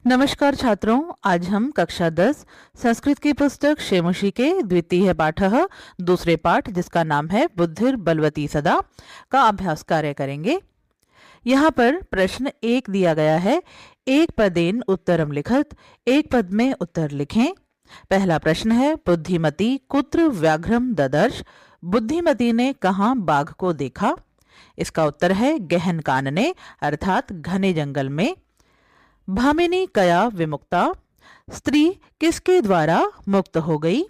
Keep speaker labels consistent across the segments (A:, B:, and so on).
A: नमस्कार छात्रों, आज हम कक्षा 10 संस्कृत की पुस्तक शेमुषी के द्वितीय पाठः दूसरे पाठ जिसका नाम है बुद्धिर बलवती सदा का अभ्यास कार्य करेंगे। यहाँ पर प्रश्न 1 दिया गया है, एक पदेन उत्तरम लिखत, एक पद में उत्तर लिखें। पहला प्रश्न है, बुद्धिमती कुत्र व्याघ्रम ददर्श, बुद्धिमती ने कहाँ बाघ को देखा? इसका उत्तर है गहन कानने अर्थात घने जंगल में। भामिनी कया विमुक्ता, स्त्री किसके द्वारा मुक्त हो गई?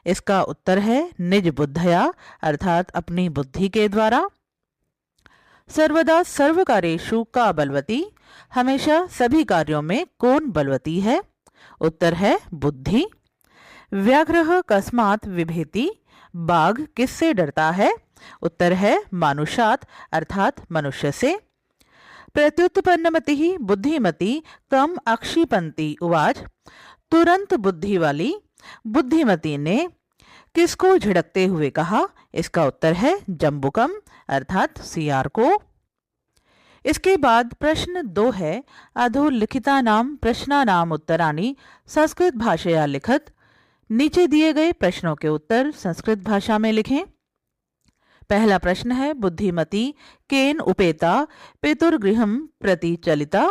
A: इसका उत्तर है निज बुद्धया अर्थात अपनी बुद्धि के द्वारा। सर्वदा सर्वकार्येषु का बलवती, हमेशा सभी कार्यों में कौन बलवती है? उत्तर है बुद्धि। व्याघ्रः कस्मात् बिभेति, बाघ किससे डरता है? उत्तर है मानुषात् अर्थात मनुष्य से। प्रत्युत्पन्नमति बुद्धिमती कम अक्षिपंती उवाच, तुरंत बुद्धि वाली बुद्धिमती ने किसको झिड़कते हुए कहा? इसका उत्तर है जम्बुकम अर्थात सियार को। इसके बाद प्रश्न 2 है, अधोलिखिता नाम प्रश्ना नाम उत्तराणि संस्कृत भाषया लिखत, नीचे दिए गए प्रश्नों के उत्तर संस्कृत भाषा में लिखें। पहला प्रश्न है, बुद्धिमती केन उपेता पितुर्गृहम प्रति चलिता,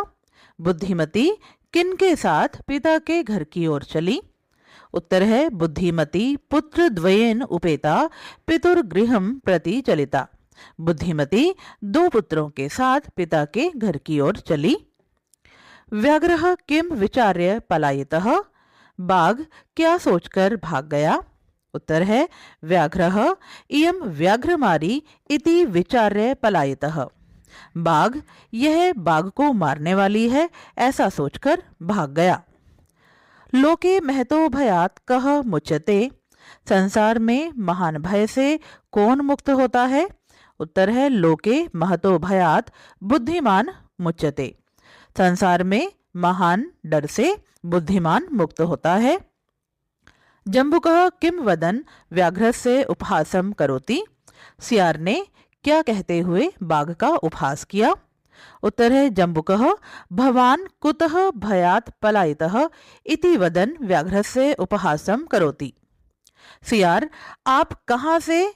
A: बुद्धिमती किन के साथ पिता के घर की ओर चली? उत्तर है बुद्धिमती पुत्र द्वयेन उपेता पितुर्गृहम प्रति चलिता, बुद्धिमती 2 पुत्रों के साथ पिता के घर की ओर चली। व्याघ्रः किम विचार्य पलायितः, बाघ क्या सोचकर भाग गया? उत्तर है व्याघ्रः इयं व्याघ्रमारी इति विचार्य पलायितः, बाघ यह बाघ को मारने वाली है ऐसा सोचकर भाग गया। लोके महतो भयात कह मुच्यते, संसार में महान भय से कौन मुक्त होता है? उत्तर है लोके महतो भयात बुद्धिमान मुच्यते, संसार में महान डर से बुद्धिमान मुक्त होता है। जम्बुकः किम वदन व्याघ्रस्य उपहासम करोति, सियार ने क्या कहते हुए बाघ का उपहास किया? उत्तर है जम्बुकः भवान कुतः भयात पलायितः इति वदन व्याघ्रस्य उपहासम करोति, सियार आप कहाँ से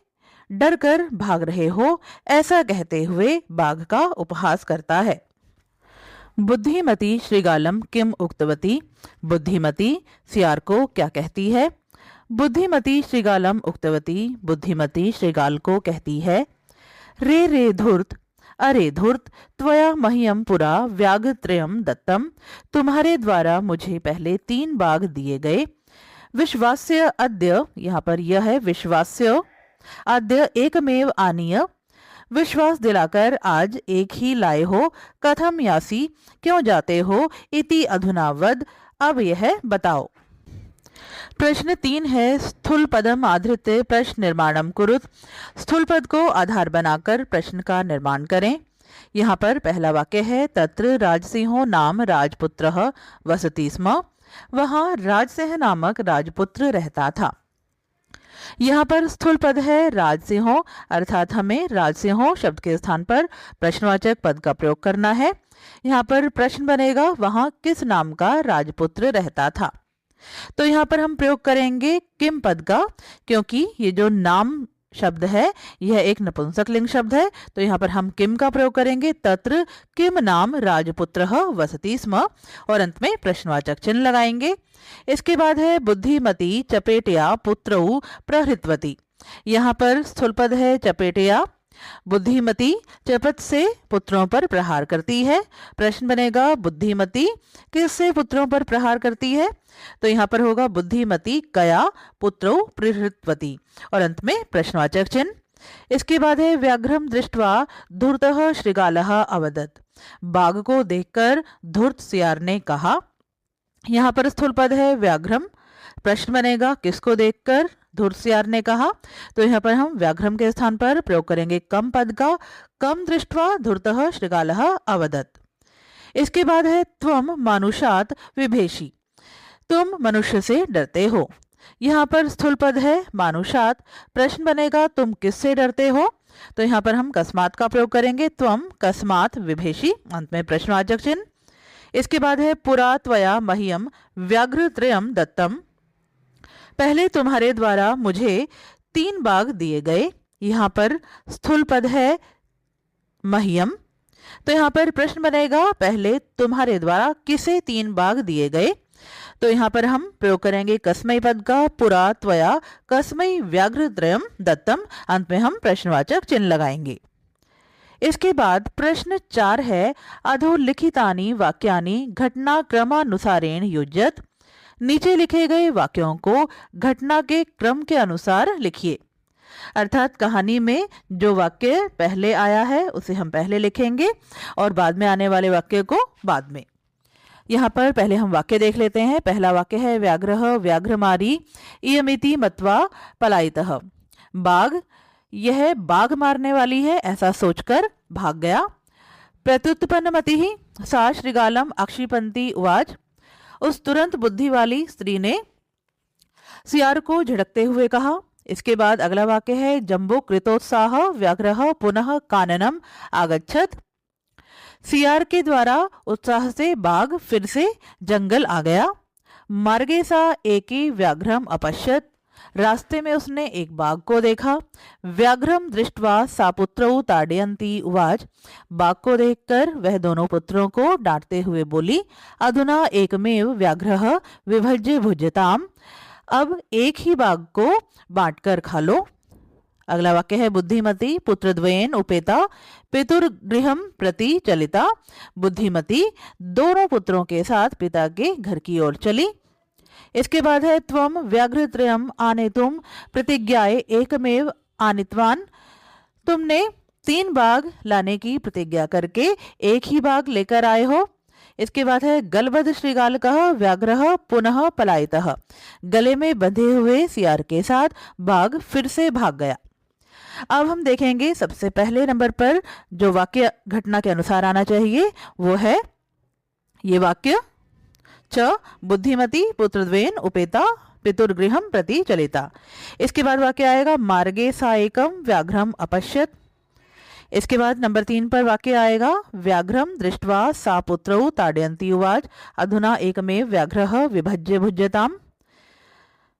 A: डरकर भाग रहे हो ऐसा कहते हुए बाघ का उपहास करता है। बुद्धिमती श्रीगालम किम उक्तवती, बुद्धिमती सियार को क्या कहती है? बुद्धिमती श्रीगालम उक्तवती, बुद्धिमती श्रीगाल को कहती है, रे रे धूर्त, अरे धूर्त, त्वया मह्यम पुरा व्याघ्रत्रयम दत्तम, तुम्हारे द्वारा मुझे पहले 3 बाघ दिए गए। विश्वास्य अद्य, यहाँ पर यह है विश्वास्य, अद्य एकमेव आनीय, विश्वास दिलाकर आज एक ही लाए हो। कथम यासी, क्यों जाते हो? इति अधुना वद, अब यह बताओ। प्रश्न 3 है, स्थूल पदम आधृत्य प्रश्न निर्माणम कुरुत, स्थूल पद को आधार बनाकर प्रश्न का निर्माण करें। यहाँ पर पहला वाक्य है, तत्र राजसिंहो नाम राजपुत्रः वसति स्म, वहाँ राजसिंह नामक राजपुत्र रहता था। यहाँ पर स्थूल पद है राजसिंहो अर्थात हमें राजसिंहो शब्द के स्थान पर प्रश्नवाचक पद का प्रयोग करना है। यहाँ पर प्रश्न बनेगा वहां किस नाम का राजपुत्र रहता था, तो यहाँ पर हम प्रयोग करेंगे किम पद का, क्योंकि ये जो नाम शब्द है यह एक नपुंसक लिंग शब्द है, तो यहाँ पर हम किम का प्रयोग करेंगे। तत्र किम नाम राजपुत्रः वसति स्म और अंत में प्रश्नवाचक चिन्ह लगाएंगे। इसके बाद है बुद्धिमती चपेटया पुत्रौ प्रहृतवती, यहाँ पर स्थूल पद है चपेटया, बुद्धिमती चपत से पुत्रों पर प्रहार करती है। प्रश्न बनेगा बुद्धिमती किससे पुत्रों पर प्रहार करती है, तो यहाँ पर होगा बुद्धिमती कया पुत्रो प्रहृतवती और अंत में प्रश्नवाचक चिन्ह। इसके बाद है व्याघ्रम दृष्ट्वा धूर्तः श्रीगालः अवदत्, बाघ को देखकर धूर्त सियार ने कहा। यहाँ पर स्थूल पद है व्याघ्रम, प्रश्न बनेगा किसको देखकर धूर्त सियार ने कहा, तो यहाँ पर हम व्याघ्रम के स्थान पर प्रयोग करेंगे कम पद का, कम दृष्ट्वा धूर्तः श्रीगालः अवदत्। इसके बाद है त्वम मानुषात् विभेषि, तुम मनुष्य से डरते हो। यहाँ पर स्थूल पद है मानुषात्, प्रश्न बनेगा तुम किससे डरते हो, तो यहाँ पर हम कस्मात का प्रयोग करेंगे, त्वम कस्मात विभेषि, अंत में प्रश्नवाचक चिन्ह। इसके बाद है पुरा त्वया मह्यम व्याघ्र त्रयम दत्तम। पहले तुम्हारे द्वारा मुझे 3 बाघ दिए गए। यहाँ पर स्थूल पद है मह्यम, तो यहाँ पर प्रश्न बनेगा पहले तुम्हारे द्वारा किसे 3 बाघ दिए गए। तो यहाँ पर हम प्रयोग करेंगे कस्मै पद का, पुरा त्वया कस्मै व्याघ्र त्रयम दत्तम। अंत में हम प्रश्नवाचक चिन्ह लगाएंगे। इसके बाद प्रश्न 4 है अधोलिखितानि वाक्यानि घटनाक्रमानुसारेण युज्यत। नीचे लिखे गए वाक्यों को घटना के क्रम के अनुसार लिखिए। अर्थात कहानी में जो वाक्य पहले आया है उसे हम पहले लिखेंगे और बाद में आने वाले वाक्य को बाद में। यहाँ पर पहले हम वाक्य देख लेते हैं। पहला वाक्य है व्याघ्रः व्याघ्रमारी इयमिति मत्वा पलायितः। बाघ, यह बाघ मारने वाली है ऐसा सोचकर भाग गया। प्रत्युत्पन्नमतिः सा श्रीगालम अक्षिपन्ति उवाच। उस तुरंत बुद्धि वाली स्त्री ने सियार को झिड़कते हुए कहा। इसके बाद अगला वाक्य है जम्बो कृतोत्साह व्याघ्रः पुनः काननम आगच्छत। सियार के द्वारा उत्साह से बाघ फिर से जंगल आ गया। मार्गे सा एकी व्याघ्रम अपश्यत। रास्ते में उसने एक बाघ को देखा। व्याघ्रम दृष्ट्वा सा पुत्रौ ताडयन्ती उवाच। बाघ को देखकर वह दोनों पुत्रों को डांटते हुए बोली, अधुना एकमेव व्याघ्रः विभज्य भुज्यताम। अब एक ही बाघ को बांटकर खा लो। अगला वाक्य है बुद्धिमती पुत्रद्वयेन उपेता पितुर्गृहम प्रति चलिता। बुद्धिमती दोनों पुत्रों के साथ पिता के घर की ओर चली। इसके बाद है त्वम व्याघ्रत्रयम आनेतुम प्रतिज्ञाए एकमेव आनित्वान। तुमने 3 बाघ लाने की प्रतिज्ञा करके एक ही बाघ लेकर आए हो। इसके बाद है गलबद्ध श्रीगालकः व्याघ्रः पुनः पलायितः। गले में बंधे हुए सियार के साथ बाघ फिर से भाग गया। अब हम देखेंगे सबसे पहले नंबर पर जो वाक्य घटना के अनुसार आना चाहिए वो है ये वाक्य च बुद्धिमती पुत्रद्वयेन उपेता पितुर्गृहम प्रति चलिता। इसके बाद वाक्य आएगा मार्गे सा एकम व्याघ्रम अपश्यत। इसके बाद नंबर 3 पर वाक्य आएगा व्याघ्रम दृष्ट्वा सा पुत्रौ ताडयन्ती उवाच। अधुना एकमेव व्याघ्रः विभज्य भुज्यताम।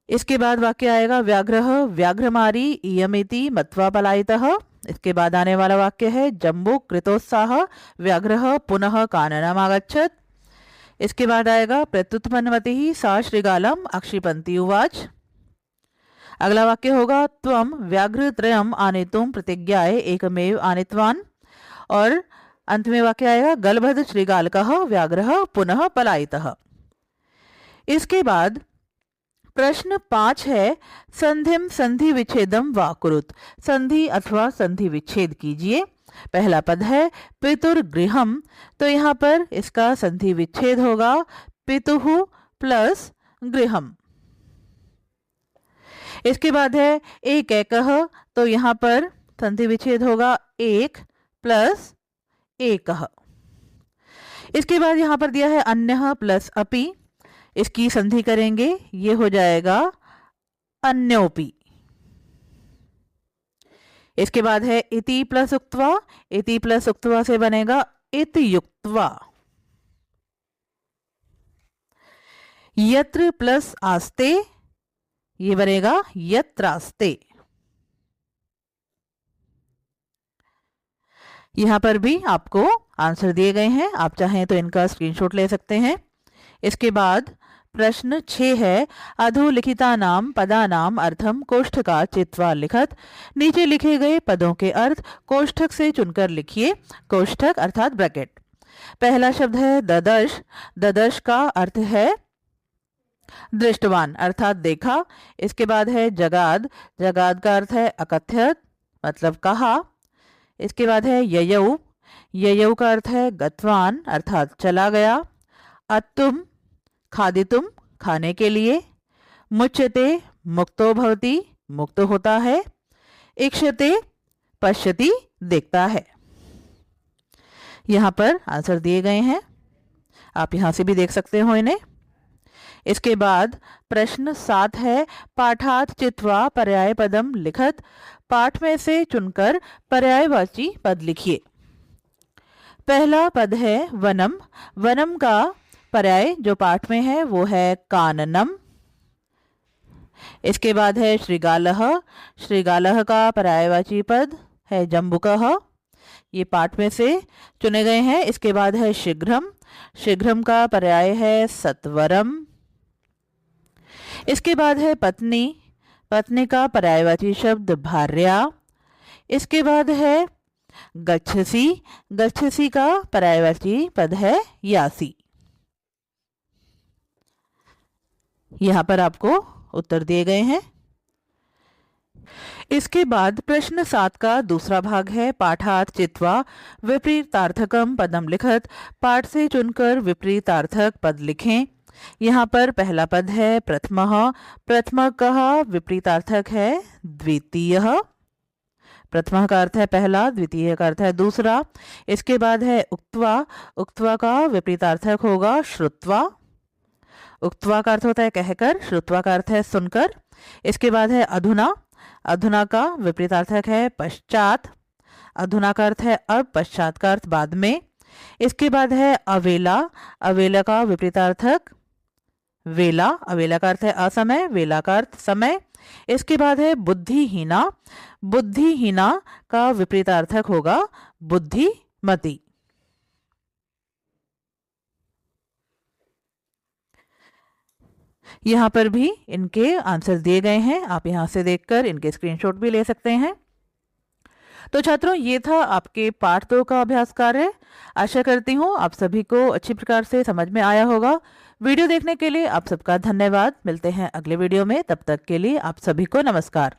A: इसके बाद वाक्य आएगा व्याघ्रः व्याघ्रमारी इयमिति मत्वा पलायितः। इसके बाद आने वाला वाक्य है जम्बो कृतोत्साह व्याघ्रः पुनः काननम आगच्छत। इसके बाद आएगा प्रत्युत्पन्नमतिः सा श्रीगालम अक्षिपन्ति उवाच। अगला वाक्य होगा त्वम व्याघ्रत्रयम आनेतुम प्रतिज्ञाए एकमेव आनित्वान। और अंत में वाक्य आएगा गलबद्ध श्रीगालकः व्याघ्रः पुनः पलायितः। इसके बाद प्रश्न 5 है संधिम संधि विच्छेदम वा कुरुत। संधि अथवा संधि विच्छेद कीजिए। पहला पद है पितुर्गृहम, तो यहाँ पर इसका संधि विच्छेद होगा पितुः प्लस गृहम। इसके बाद है एक एकः, तो यहाँ पर संधि विच्छेद होगा एक प्लस एकः। इसके बाद यहाँ पर दिया है अन्यः प्लस अपि, इसकी संधि करेंगे ये हो जाएगा अन्योपि। इसके बाद है इति प्लस उक्त्वा, इति प्लस उक्त्वा से बनेगा इत युक्त्वा। यत्र प्लस आस्ते ये बनेगा यत्रास्ते। यहां पर भी आपको आंसर दिए गए हैं, आप चाहें तो इनका स्क्रीनशॉट ले सकते हैं। इसके बाद प्रश्न 6 है अधोलिखितानाम पदानाम अर्थम कोष्ठका चित्वा लिखत। नीचे लिखे गए पदों के अर्थ कोष्ठक से चुनकर लिखिए। कोष्ठक अर्थात ब्रैकेट। पहला शब्द है ददश। ददश का अर्थ है दृष्टवान अर्थात देखा। इसके बाद है जगाद। जगाद का अर्थ है अकथ्यत मतलब कहा। इसके बाद है ययौ। ययौ का अर्थ है गतवान अर्थात चला गया। अत्तुम खादितुम खाने के लिए। मुच्यते मुक्तो भवति मुक्त होता है। इक्षते पश्यति देखता है। यहाँ पर आंसर दिए गए हैं, आप यहाँ से भी देख सकते हो इन्हें। इसके बाद प्रश्न 7 है पाठात चित्वा पर्याय पदम लिखत। पाठ में से चुनकर पर्यायवाची पद लिखिए। पहला पद है वनम। वनम का पर्याय जो पाठ में है वो है काननम। इसके बाद है श्रृगालः। श्रृगालः का पर्यायवाची पद है जम्बुकः। ये पाठ में से चुने गए हैं। इसके बाद है शीघ्रम। शीघ्रम का पर्याय है सत्वरम। इसके बाद है पत्नी। पत्नी का पर्यायवाची शब्द भार्या। इसके बाद है गच्छसि। गच्छसि का पर्यायवाची पद है यासी। यहाँ पर आपको उत्तर दिए गए हैं। इसके बाद प्रश्न 7 का दूसरा भाग है पाठात् चित्वा विपरीतार्थकम पदम लिखत। पाठ से चुनकर विपरीतार्थक पद लिखें। यहाँ पर पहला पद है प्रथमः। प्रथम का विपरीतार्थक है द्वितीयः। प्रथम का अर्थ है पहला, द्वितीय का अर्थ है दूसरा। इसके बाद है उक्त्वा। उक्त्वा का विपरीतार्थक होगा श्रुत्वा। उक्त्वा का अर्थ होता है कहकर, श्रुत्वा का अर्थ है सुनकर। इसके बाद है अधुना। अधुना का विपरीतार्थक है पश्चात। अधुना का अर्थ है अब, पश्चात का अर्थ बाद में। इसके बाद है अवेला। अवेला का विपरीतार्थक वेला। अवेला का अर्थ है असमय, वेला का अर्थ समय। इसके बाद है बुद्धिहीना। बुद्धिहीना का विपरीतार्थक होगा बुद्धिमती। यहाँ पर भी इनके आंसर दिए गए हैं। आप यहाँ से देखकर इनके स्क्रीनशॉट भी ले सकते हैं। तो छात्रों, ये था आपके पाठ 2 का अभ्यास कार्य। आशा करती हूँ आप सभी को अच्छी प्रकार से समझ में आया होगा। वीडियो देखने के लिए आप सबका धन्यवाद। मिलते हैं अगले वीडियो में, तब तक के लिए आप सभी को नमस्कार।